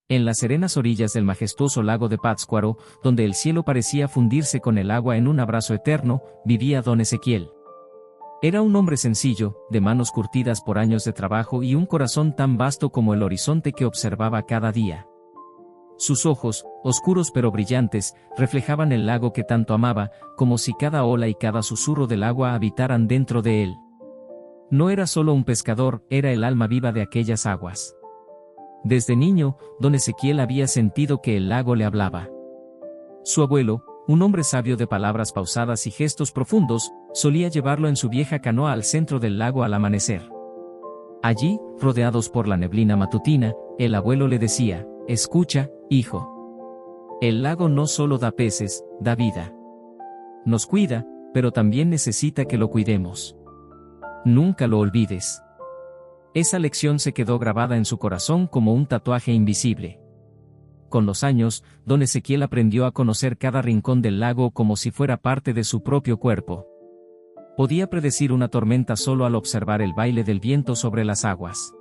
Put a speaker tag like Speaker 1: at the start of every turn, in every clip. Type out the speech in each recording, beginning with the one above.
Speaker 1: En las serenas orillas del majestuoso lago de Pátzcuaro, donde el cielo parecía fundirse con el agua en un abrazo eterno, vivía don Ezequiel. Era un hombre sencillo, de manos curtidas por años de trabajo y un corazón tan vasto como el horizonte que observaba cada día. Sus ojos, oscuros pero brillantes, reflejaban el lago que tanto amaba, como si cada ola y cada susurro del agua habitaran dentro de él. No era solo un pescador, era el alma viva de aquellas aguas. Desde niño, don Ezequiel había sentido que el lago le hablaba. Su abuelo, un hombre sabio de palabras pausadas y gestos profundos, solía llevarlo en su vieja canoa al centro del lago al amanecer. Allí, rodeados por la neblina matutina, el abuelo le decía: «Escucha, hijo. El lago no solo da peces, da vida. Nos cuida, pero también necesita que lo cuidemos. Nunca lo olvides». Esa lección se quedó grabada en su corazón como un tatuaje invisible. Con los años, don Ezequiel aprendió a conocer cada rincón del lago como si fuera parte de su propio cuerpo. Podía predecir una tormenta solo al observar el baile del viento sobre las aguas.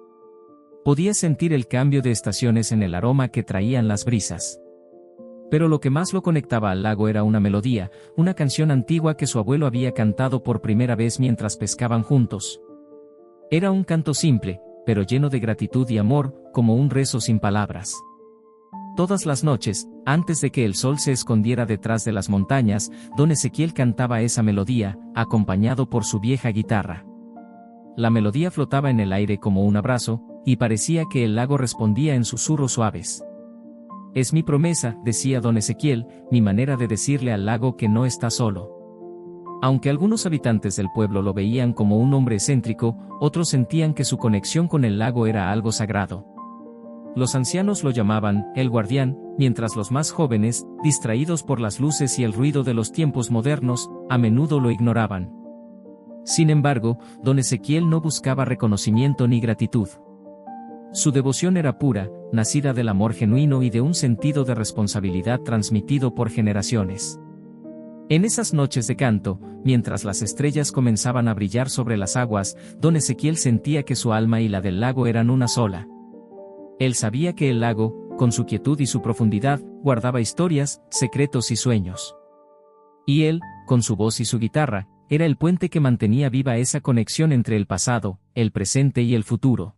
Speaker 1: Podía sentir el cambio de estaciones en el aroma que traían las brisas. Pero lo que más lo conectaba al lago era una melodía, una canción antigua que su abuelo había cantado por primera vez mientras pescaban juntos. Era un canto simple, pero lleno de gratitud y amor, como un rezo sin palabras. Todas las noches, antes de que el sol se escondiera detrás de las montañas, don Ezequiel cantaba esa melodía, acompañado por su vieja guitarra. La melodía flotaba en el aire como un abrazo, y parecía que el lago respondía en susurros suaves. «Es mi promesa», decía don Ezequiel, «mi manera de decirle al lago que no está solo». Aunque algunos habitantes del pueblo lo veían como un hombre excéntrico, otros sentían que su conexión con el lago era algo sagrado. Los ancianos lo llamaban «el guardián», mientras los más jóvenes, distraídos por las luces y el ruido de los tiempos modernos, a menudo lo ignoraban. Sin embargo, don Ezequiel no buscaba reconocimiento ni gratitud. Su devoción era pura, nacida del amor genuino y de un sentido de responsabilidad transmitido por generaciones. En esas noches de canto, mientras las estrellas comenzaban a brillar sobre las aguas, don Ezequiel sentía que su alma y la del lago eran una sola. Él sabía que el lago, con su quietud y su profundidad, guardaba historias, secretos y sueños. Y él, con su voz y su guitarra, era el puente que mantenía viva esa conexión entre el pasado, el presente y el futuro.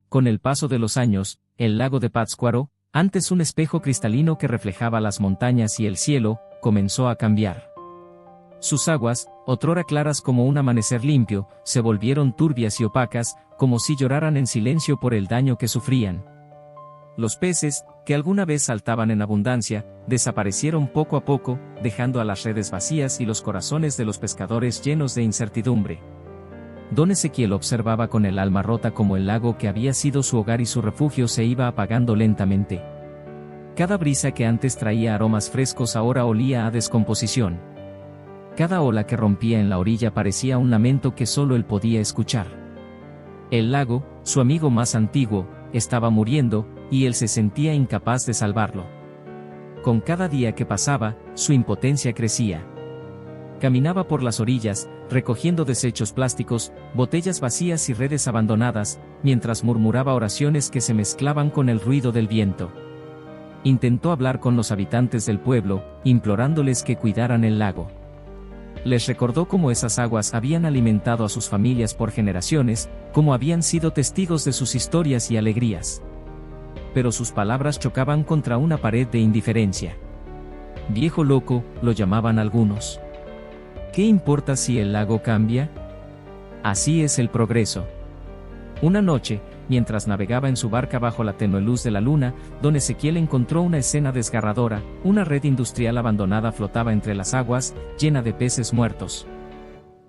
Speaker 1: Con el paso de los años, el lago de Pátzcuaro, antes un espejo cristalino que reflejaba las montañas y el cielo, comenzó a cambiar. Sus aguas, otrora claras como un amanecer limpio, se volvieron turbias y opacas, como si lloraran en silencio por el daño que sufrían. Los peces, que alguna vez saltaban en abundancia, desaparecieron poco a poco, dejando a las redes vacías y los corazones de los pescadores llenos de incertidumbre. Don Ezequiel observaba con el alma rota cómo el lago que había sido su hogar y su refugio se iba apagando lentamente. Cada brisa que antes traía aromas frescos ahora olía a descomposición. Cada ola que rompía en la orilla parecía un lamento que solo él podía escuchar. El lago, su amigo más antiguo, estaba muriendo, y él se sentía incapaz de salvarlo. Con cada día que pasaba, su impotencia crecía. Caminaba por las orillas, recogiendo desechos plásticos, botellas vacías y redes abandonadas, mientras murmuraba oraciones que se mezclaban con el ruido del viento. Intentó hablar con los habitantes del pueblo, implorándoles que cuidaran el lago. Les recordó cómo esas aguas habían alimentado a sus familias por generaciones, cómo habían sido testigos de sus historias y alegrías. Pero sus palabras chocaban contra una pared de indiferencia. Viejo loco, lo llamaban algunos. ¿Qué importa si el lago cambia? Así es el progreso. Una noche, mientras navegaba en su barca bajo la tenue luz de la luna, don Ezequiel encontró una escena desgarradora. Una red industrial abandonada flotaba entre las aguas, llena de peces muertos.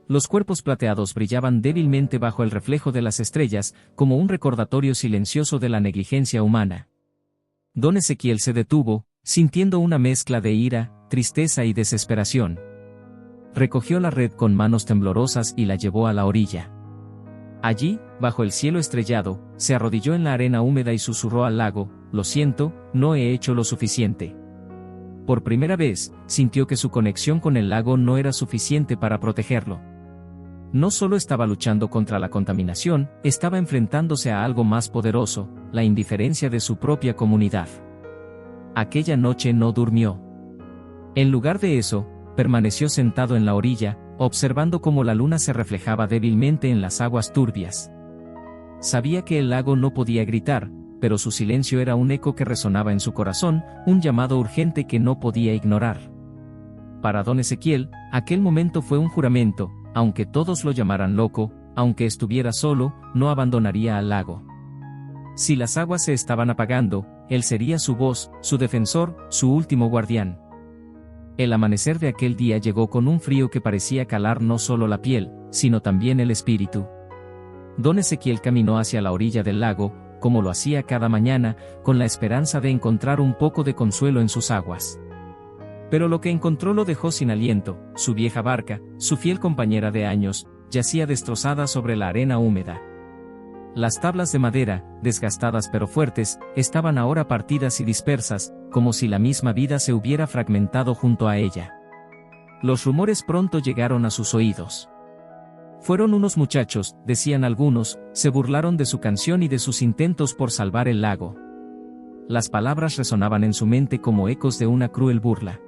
Speaker 1: Los cuerpos plateados brillaban débilmente bajo el reflejo de las estrellas, como un recordatorio silencioso de la negligencia humana. Don Ezequiel se detuvo, sintiendo una mezcla de ira, tristeza y desesperación. Recogió la red con manos temblorosas y la llevó a la orilla. Allí, bajo el cielo estrellado, se arrodilló en la arena húmeda y susurró al lago: «Lo siento, no he hecho lo suficiente». Por primera vez, sintió que su conexión con el lago no era suficiente para protegerlo. No solo estaba luchando contra la contaminación, estaba enfrentándose a algo más poderoso, la indiferencia de su propia comunidad. Aquella noche no durmió. En lugar de eso, permaneció sentado en la orilla, observando cómo la luna se reflejaba débilmente en las aguas turbias. Sabía que el lago no podía gritar, pero su silencio era un eco que resonaba en su corazón, un llamado urgente que no podía ignorar. Para don Ezequiel, aquel momento fue un juramento, aunque todos lo llamaran loco, aunque estuviera solo, no abandonaría al lago. Si las aguas se estaban apagando, él sería su voz, su defensor, su último guardián. El amanecer de aquel día llegó con un frío que parecía calar no solo la piel, sino también el espíritu. Don Ezequiel caminó hacia la orilla del lago, como lo hacía cada mañana, con la esperanza de encontrar un poco de consuelo en sus aguas. Pero lo que encontró lo dejó sin aliento. Su vieja barca, su fiel compañera de años, yacía destrozada sobre la arena húmeda. Las tablas de madera, desgastadas pero fuertes, estaban ahora partidas y dispersas, como si la misma vida se hubiera fragmentado junto a ella. Los rumores pronto llegaron a sus oídos. Fueron unos muchachos, decían algunos, se burlaron de su canción y de sus intentos por salvar el lago. Las palabras resonaban en su mente como ecos de una cruel burla.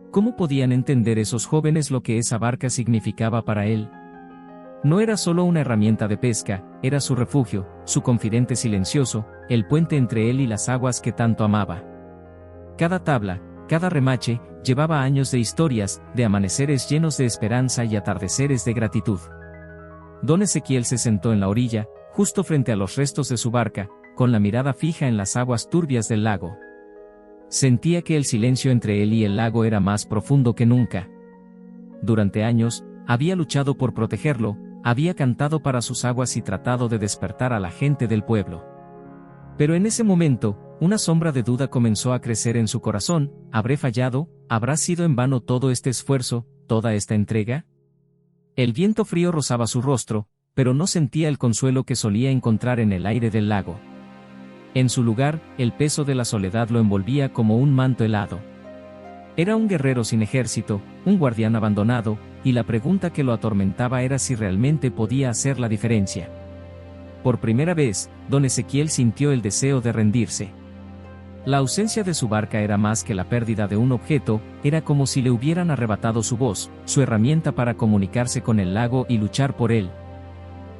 Speaker 1: ¿Cómo podían entender esos jóvenes lo que esa barca significaba para él? No era solo una herramienta de pesca, era su refugio, su confidente silencioso, el puente entre él y las aguas que tanto amaba. Cada tabla, cada remache, llevaba años de historias, de amaneceres llenos de esperanza y atardeceres de gratitud. Don Ezequiel se sentó en la orilla, justo frente a los restos de su barca, con la mirada fija en las aguas turbias del lago. Sentía que el silencio entre él y el lago era más profundo que nunca. Durante años, había luchado por protegerlo, había cantado para sus aguas y tratado de despertar a la gente del pueblo. Pero en ese momento, una sombra de duda comenzó a crecer en su corazón. ¿Habré fallado? ¿Habrá sido en vano todo este esfuerzo, toda esta entrega? El viento frío rozaba su rostro, pero no sentía el consuelo que solía encontrar en el aire del lago. En su lugar, el peso de la soledad lo envolvía como un manto helado. Era un guerrero sin ejército, un guardián abandonado, y la pregunta que lo atormentaba era si realmente podía hacer la diferencia. Por primera vez, don Ezequiel sintió el deseo de rendirse. La ausencia de su barca era más que la pérdida de un objeto, era como si le hubieran arrebatado su voz, su herramienta para comunicarse con el lago y luchar por él.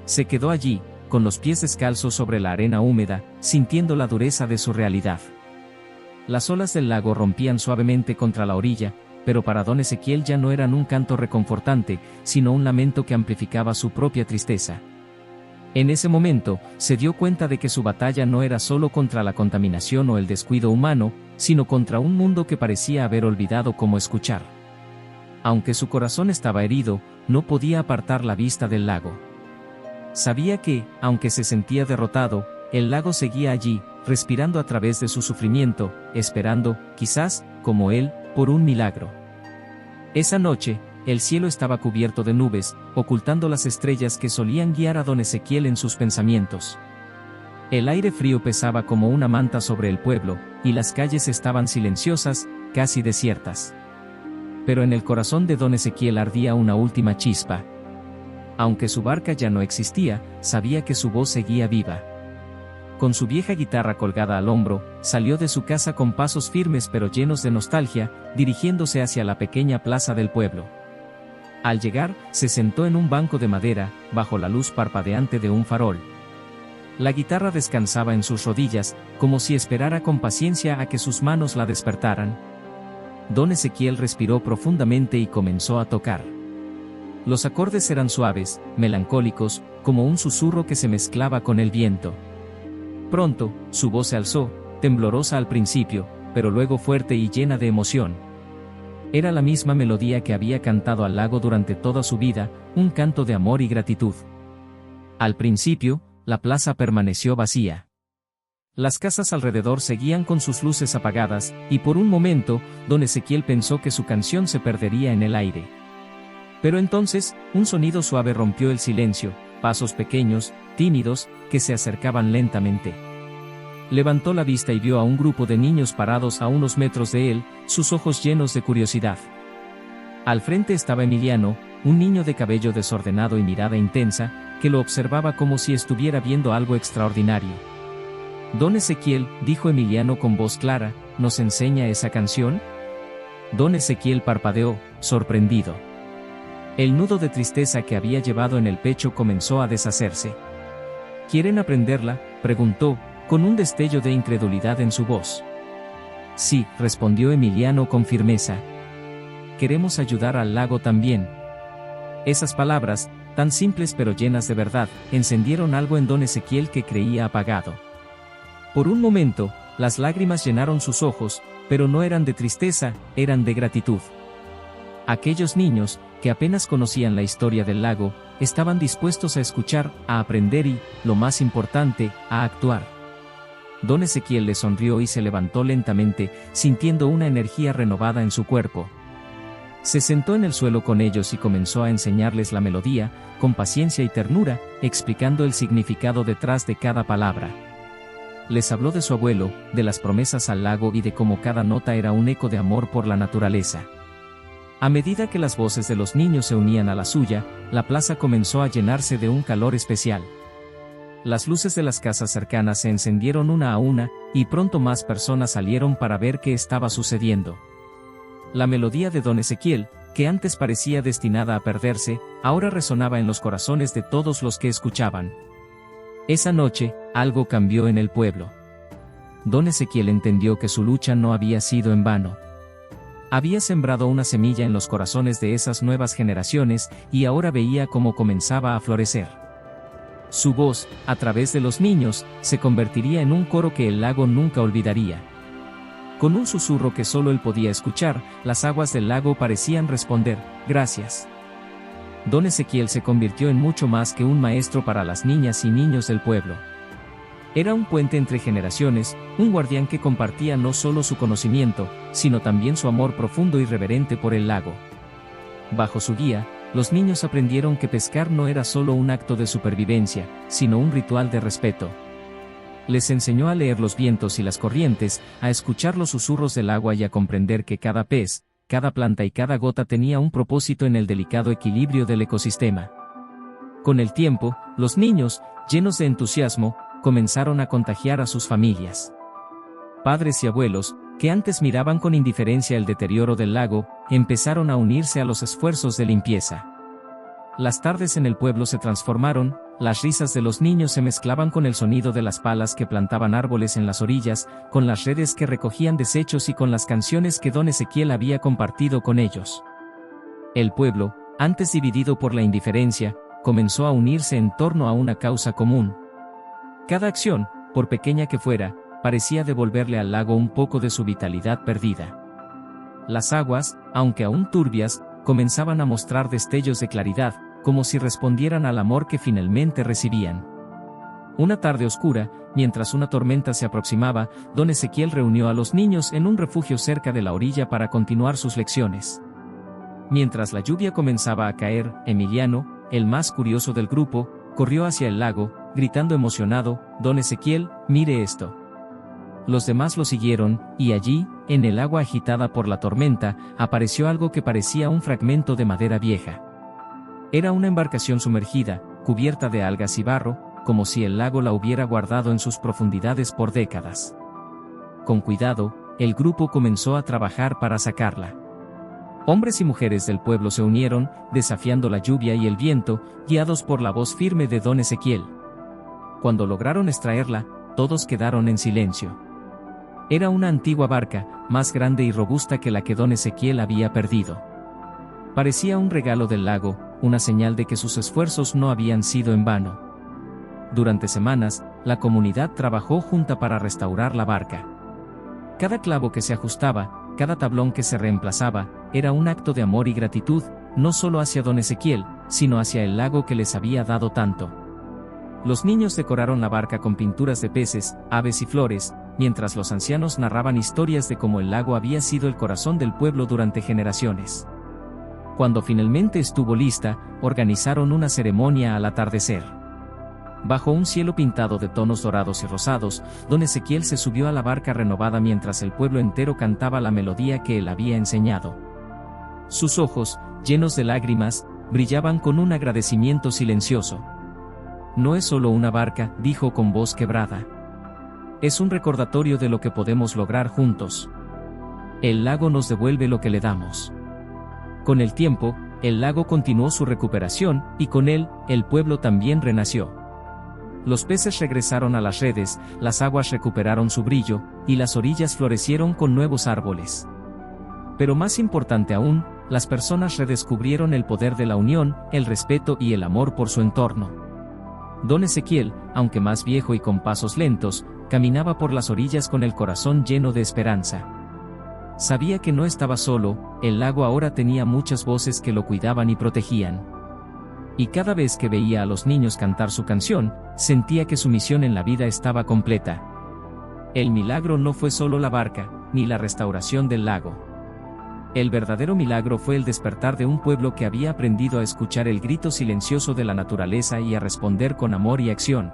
Speaker 1: Se quedó allí, con los pies descalzos sobre la arena húmeda, sintiendo la dureza de su realidad. Las olas del lago rompían suavemente contra la orilla, pero para don Ezequiel ya no eran un canto reconfortante, sino un lamento que amplificaba su propia tristeza. En ese momento, se dio cuenta de que su batalla no era solo contra la contaminación o el descuido humano, sino contra un mundo que parecía haber olvidado cómo escuchar. Aunque su corazón estaba herido, no podía apartar la vista del lago. Sabía que, aunque se sentía derrotado, el lago seguía allí, respirando a través de su sufrimiento, esperando, quizás, como él, por un milagro. Esa noche, el cielo estaba cubierto de nubes, ocultando las estrellas que solían guiar a don Ezequiel en sus pensamientos. El aire frío pesaba como una manta sobre el pueblo, y las calles estaban silenciosas, casi desiertas. Pero en el corazón de don Ezequiel ardía una última chispa. Aunque su barca ya no existía, sabía que su voz seguía viva. Con su vieja guitarra colgada al hombro, salió de su casa con pasos firmes pero llenos de nostalgia, dirigiéndose hacia la pequeña plaza del pueblo. Al llegar, se sentó en un banco de madera, bajo la luz parpadeante de un farol. La guitarra descansaba en sus rodillas, como si esperara con paciencia a que sus manos la despertaran. Don Ezequiel respiró profundamente y comenzó a tocar. Los acordes eran suaves, melancólicos, como un susurro que se mezclaba con el viento. Pronto, su voz se alzó, temblorosa al principio, pero luego fuerte y llena de emoción. Era la misma melodía que había cantado al lago durante toda su vida, un canto de amor y gratitud. Al principio, la plaza permaneció vacía. Las casas alrededor seguían con sus luces apagadas, y por un momento, don Ezequiel pensó que su canción se perdería en el aire. Pero entonces, un sonido suave rompió el silencio, pasos pequeños, tímidos, que se acercaban lentamente. Levantó la vista y vio a un grupo de niños parados a unos metros de él, sus ojos llenos de curiosidad. Al frente estaba Emiliano, un niño de cabello desordenado y mirada intensa, que lo observaba como si estuviera viendo algo extraordinario. Don Ezequiel, dijo Emiliano con voz clara, ¿nos enseña esa canción? Don Ezequiel parpadeó, sorprendido. El nudo de tristeza que había llevado en el pecho comenzó a deshacerse. ¿Quieren aprenderla?, preguntó, con un destello de incredulidad en su voz. Sí, respondió Emiliano con firmeza. Queremos ayudar al lago también. Esas palabras, tan simples pero llenas de verdad, encendieron algo en don Ezequiel que creía apagado. Por un momento, las lágrimas llenaron sus ojos, pero no eran de tristeza, eran de gratitud. Aquellos niños, que apenas conocían la historia del lago, estaban dispuestos a escuchar, a aprender y, lo más importante, a actuar. Don Ezequiel le sonrió y se levantó lentamente, sintiendo una energía renovada en su cuerpo. Se sentó en el suelo con ellos y comenzó a enseñarles la melodía, con paciencia y ternura, explicando el significado detrás de cada palabra. Les habló de su abuelo, de las promesas al lago y de cómo cada nota era un eco de amor por la naturaleza. A medida que las voces de los niños se unían a la suya, la plaza comenzó a llenarse de un calor especial. Las luces de las casas cercanas se encendieron una a una, y pronto más personas salieron para ver qué estaba sucediendo. La melodía de don Ezequiel, que antes parecía destinada a perderse, ahora resonaba en los corazones de todos los que escuchaban. Esa noche, algo cambió en el pueblo. Don Ezequiel entendió que su lucha no había sido en vano. Había sembrado una semilla en los corazones de esas nuevas generaciones, y ahora veía cómo comenzaba a florecer. Su voz, a través de los niños, se convertiría en un coro que el lago nunca olvidaría. Con un susurro que solo él podía escuchar, las aguas del lago parecían responder, «Gracias». Don Ezequiel se convirtió en mucho más que un maestro para las niñas y niños del pueblo. Era un puente entre generaciones, un guardián que compartía no solo su conocimiento, sino también su amor profundo y reverente por el lago. Bajo su guía, los niños aprendieron que pescar no era solo un acto de supervivencia, sino un ritual de respeto. Les enseñó a leer los vientos y las corrientes, a escuchar los susurros del agua y a comprender que cada pez, cada planta y cada gota tenía un propósito en el delicado equilibrio del ecosistema. Con el tiempo, los niños, llenos de entusiasmo, comenzaron a contagiar a sus familias. Padres y abuelos, que antes miraban con indiferencia el deterioro del lago, empezaron a unirse a los esfuerzos de limpieza. Las tardes en el pueblo se transformaron, las risas de los niños se mezclaban con el sonido de las palas que plantaban árboles en las orillas, con las redes que recogían desechos y con las canciones que don Ezequiel había compartido con ellos. El pueblo, antes dividido por la indiferencia, comenzó a unirse en torno a una causa común. Cada acción, por pequeña que fuera, parecía devolverle al lago un poco de su vitalidad perdida. Las aguas, aunque aún turbias, comenzaban a mostrar destellos de claridad, como si respondieran al amor que finalmente recibían. Una tarde oscura, mientras una tormenta se aproximaba, don Ezequiel reunió a los niños en un refugio cerca de la orilla para continuar sus lecciones. Mientras la lluvia comenzaba a caer, Emiliano, el más curioso del grupo, corrió hacia el lago, gritando emocionado, «Don Ezequiel, mire esto». Los demás lo siguieron, y allí, en el agua agitada por la tormenta, apareció algo que parecía un fragmento de madera vieja. Era una embarcación sumergida, cubierta de algas y barro, como si el lago la hubiera guardado en sus profundidades por décadas. Con cuidado, el grupo comenzó a trabajar para sacarla. Hombres y mujeres del pueblo se unieron, desafiando la lluvia y el viento, guiados por la voz firme de don Ezequiel. Cuando lograron extraerla, todos quedaron en silencio. Era una antigua barca, más grande y robusta que la que don Ezequiel había perdido. Parecía un regalo del lago, una señal de que sus esfuerzos no habían sido en vano. Durante semanas, la comunidad trabajó junta para restaurar la barca. Cada clavo que se ajustaba, cada tablón que se reemplazaba, era un acto de amor y gratitud, no solo hacia don Ezequiel, sino hacia el lago que les había dado tanto. Los niños decoraron la barca con pinturas de peces, aves y flores, mientras los ancianos narraban historias de cómo el lago había sido el corazón del pueblo durante generaciones. Cuando finalmente estuvo lista, organizaron una ceremonia al atardecer. Bajo un cielo pintado de tonos dorados y rosados, don Ezequiel se subió a la barca renovada mientras el pueblo entero cantaba la melodía que él había enseñado. Sus ojos, llenos de lágrimas, brillaban con un agradecimiento silencioso. No es solo una barca, dijo con voz quebrada. Es un recordatorio de lo que podemos lograr juntos. El lago nos devuelve lo que le damos. Con el tiempo, el lago continuó su recuperación, y con él, el pueblo también renació. Los peces regresaron a las redes, las aguas recuperaron su brillo, y las orillas florecieron con nuevos árboles. Pero más importante aún, las personas redescubrieron el poder de la unión, el respeto y el amor por su entorno. Don Ezequiel, aunque más viejo y con pasos lentos, caminaba por las orillas con el corazón lleno de esperanza. Sabía que no estaba solo, el lago ahora tenía muchas voces que lo cuidaban y protegían. Y cada vez que veía a los niños cantar su canción, sentía que su misión en la vida estaba completa. El milagro no fue solo la barca, ni la restauración del lago. El verdadero milagro fue el despertar de un pueblo que había aprendido a escuchar el grito silencioso de la naturaleza y a responder con amor y acción.